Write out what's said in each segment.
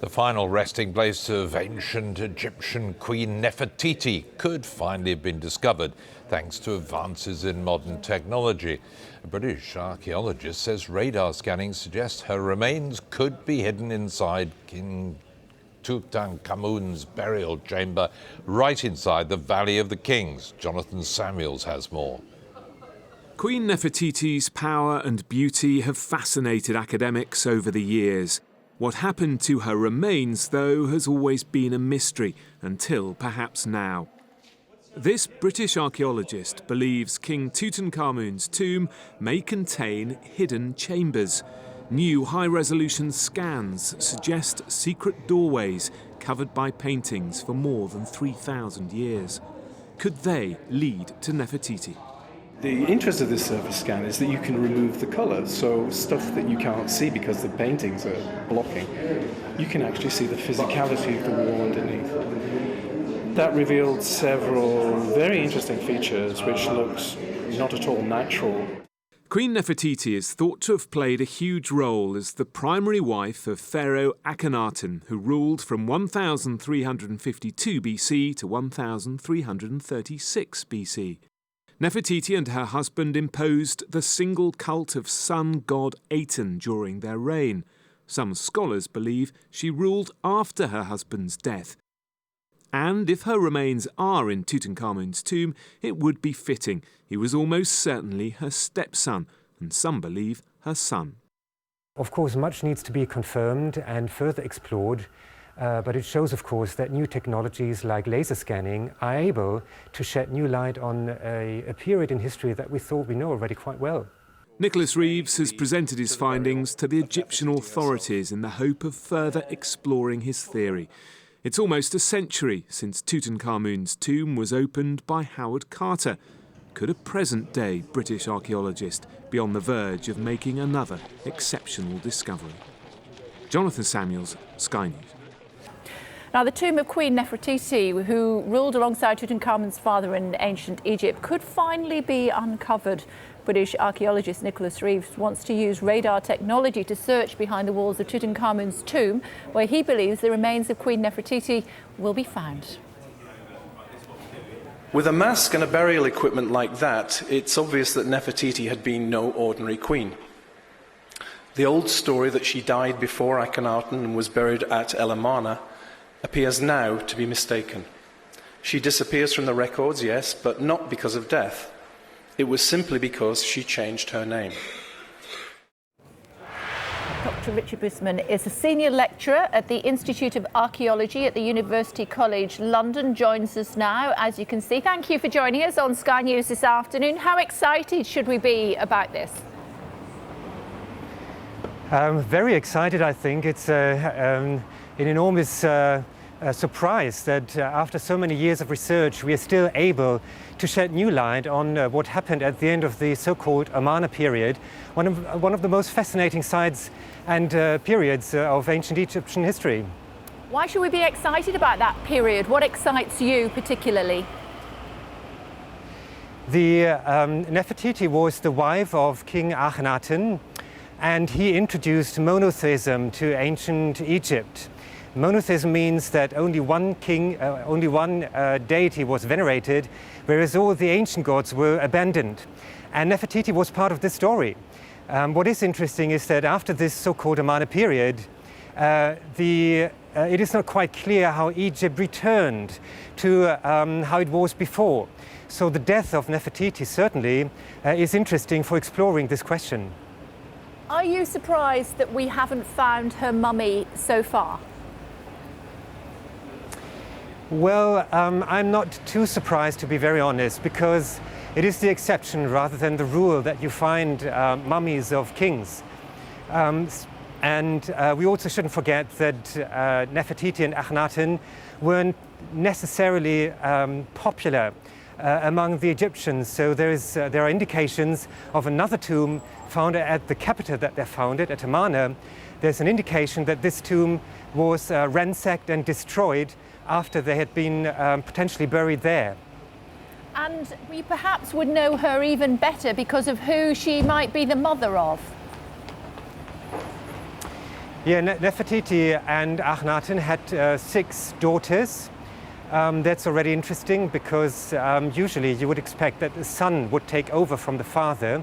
The final resting place of ancient Egyptian Queen Nefertiti could finally have been discovered thanks to advances in modern technology. A British archaeologist says radar scanning suggests her remains could be hidden inside King Tutankhamun's burial chamber, right inside the Valley of the Kings. Jonathan Samuels has more. Queen Nefertiti's power and beauty have fascinated academics over the years. What happened to her remains, though, has always been a mystery, until perhaps now. This British archaeologist believes King Tutankhamun's tomb may contain hidden chambers. New high-resolution scans suggest secret doorways covered by paintings for more than 3,000 years. Could they lead to Nefertiti? The interest of this surface scan is that you can remove the colour, so stuff that you can't see because the paintings are blocking, you can actually see the physicality of the wall underneath. That revealed several very interesting features which looked not at all natural. Queen Nefertiti is thought to have played a huge role as the primary wife of Pharaoh Akhenaten, who ruled from 1352 BC to 1336 BC. Nefertiti and her husband imposed the single cult of sun god Aten during their reign. Some scholars believe she ruled after her husband's death. And if her remains are in Tutankhamun's tomb, it would be fitting. He was almost certainly her stepson, and some believe her son. Of course, much needs to be confirmed and further explored. But it shows, of course, that new technologies like laser scanning are able to shed new light on a period in history that we thought we know already quite well. Nicholas Reeves has presented his findings to the Egyptian authorities in the hope of further exploring his theory. It's almost a century since Tutankhamun's tomb was opened by Howard Carter. Could a present-day British archaeologist be on the verge of making another exceptional discovery? Jonathan Samuels, Sky News. Now, the tomb of Queen Nefertiti, who ruled alongside Tutankhamun's father in ancient Egypt, could finally be uncovered. British archaeologist Nicholas Reeves wants to use radar technology to search behind the walls of Tutankhamun's tomb, where he believes the remains of Queen Nefertiti will be found. With a mask and a burial equipment like that, it's obvious that Nefertiti had been no ordinary queen. The old story that she died before Akhenaten and was buried at El Amarna appears now to be mistaken. She disappears from the records, yes, but not because of death. It was simply because she changed her name. Dr Richard Bussman is a senior lecturer at the Institute of Archaeology at the University College London, joins us now, as you can see. Thank you for joining us on Sky News this afternoon. How excited should we be about this? Very excited, I think. It's an enormous surprise that after so many years of research we are still able to shed new light on what happened at the end of the so-called Amarna period, one of the most fascinating sites and periods of ancient Egyptian history. Why should we be excited about that period? What excites you particularly? The Nefertiti was the wife of King Akhenaten, and he introduced monotheism to ancient Egypt. Monotheism means that only one king, only one deity was venerated, whereas all the ancient gods were abandoned. And Nefertiti was part of this story. What is interesting is that after this so-called Amarna period, it is not quite clear how Egypt returned to how it was before. So the death of Nefertiti certainly is interesting for exploring this question. Are you surprised that we haven't found her mummy so far? Well, I'm not too surprised, to be very honest, because it is the exception rather than the rule that you find mummies of kings. And we also shouldn't forget that Nefertiti and Akhenaten weren't necessarily popular among the Egyptians. So there are indications of another tomb found at the capital that they founded, at Amarna. There's an indication that this tomb was ransacked and destroyed after they had been potentially buried there. And we perhaps would know her even better because of who she might be the mother of. Yeah, Nefertiti and Akhenaten had 6 daughters. That's already interesting because usually you would expect that the son would take over from the father.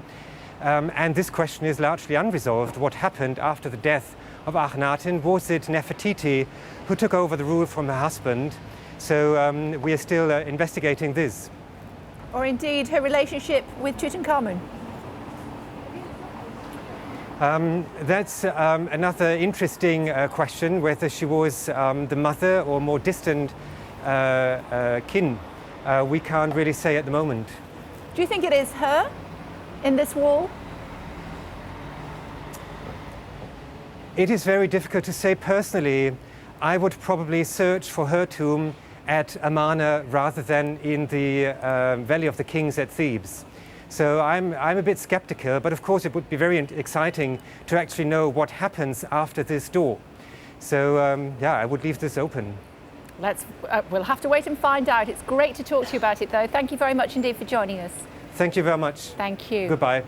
And this question is largely unresolved. What happened after the death of Akhenaten? Was it Nefertiti who took over the rule from her husband? So we are still investigating this. Or indeed her relationship with Tutankhamun? That's another interesting question, whether she was the mother or more distant kin. We can't really say at the moment. Do you think it is her in this wall? It is very difficult to say personally. I would probably search for her tomb at Amarna rather than in the Valley of the Kings at Thebes. So I'm a bit skeptical, but of course it would be very exciting to actually know what happens after this door. So yeah, I would leave this open. We'll have to wait and find out. It's great to talk to you about it though. Thank you very much indeed for joining us. Thank you very much. Thank you. Goodbye.